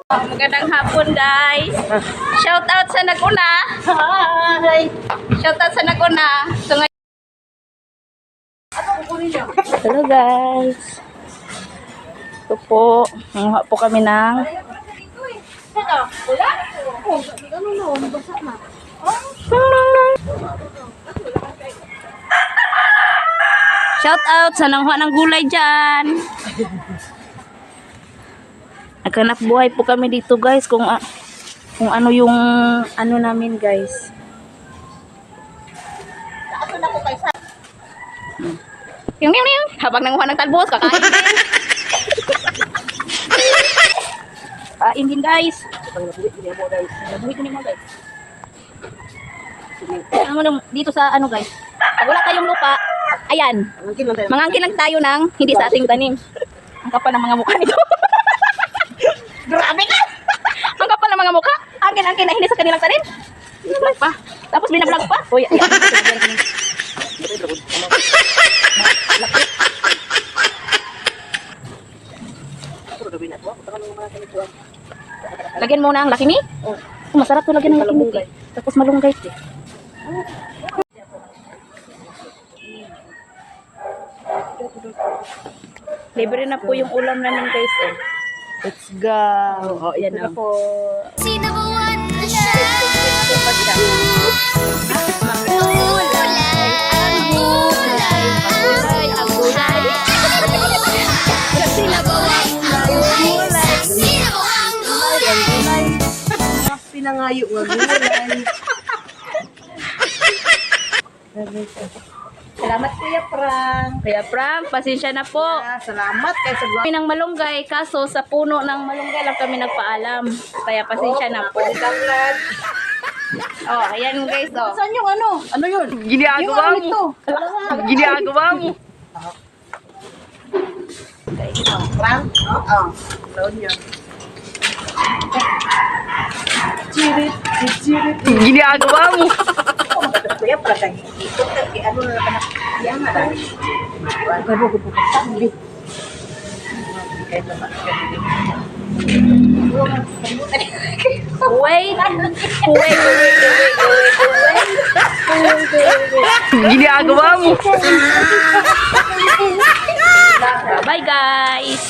Magandang hapon, guys. Shout out sa naguna. Hi! Shout out sa naguna. So, hello, guys. Ito po. Nanguha po kami ng shout out sa nanguha ng gulay dyan. Naghanap buhay po kami dito, guys, kung ano yung ano namin, guys. Yung habang nanguha ng talbos, kakain din. Kain din, guys. Nabuhi ko mo, guys. Dito sa ano, guys. Pag wala tayong lupa, ayan. Mangangkin lang tayo ng hindi sa ating tanim. Ang kapal ng mga mukha nito. Grabe ka! Ang kapal ng mga mukha. Angkin na hindi sa kanilang tanim. Vlog pa. Tapos binablog pa. Uy, ayan. Lagyan mo na ang lakimi. Masarap to lagyan ng lakimi. Tapos malunggay. Libre na po yung ulam namin, guys. Let's go! Oh, yan na po. Sinabuan na siya. Magulay, ang gulay, ang gulay. Sinabuan ang gulay, sinabuan ang gulay. Pinangayo nga gulay. Salamat, Kuya Frank. Kuya Frank, pasensya na po. Salamat kay sa Kami ng malunggay, kaso sa puno ng malunggay lang kami nagpaalam. Kaya pasensya na po. Oh, ayan, guys, oh. Saan yung ano? Ano yun? Ginagawa mo. Ginagawa mo. Frank? Oo. Load yun. Chirit. Ginagawa mo. Kuya, pala ito. Ano na naman yan na lang. Gabo ko po sabi. Wait. Ginagawa mo. Bye, guys.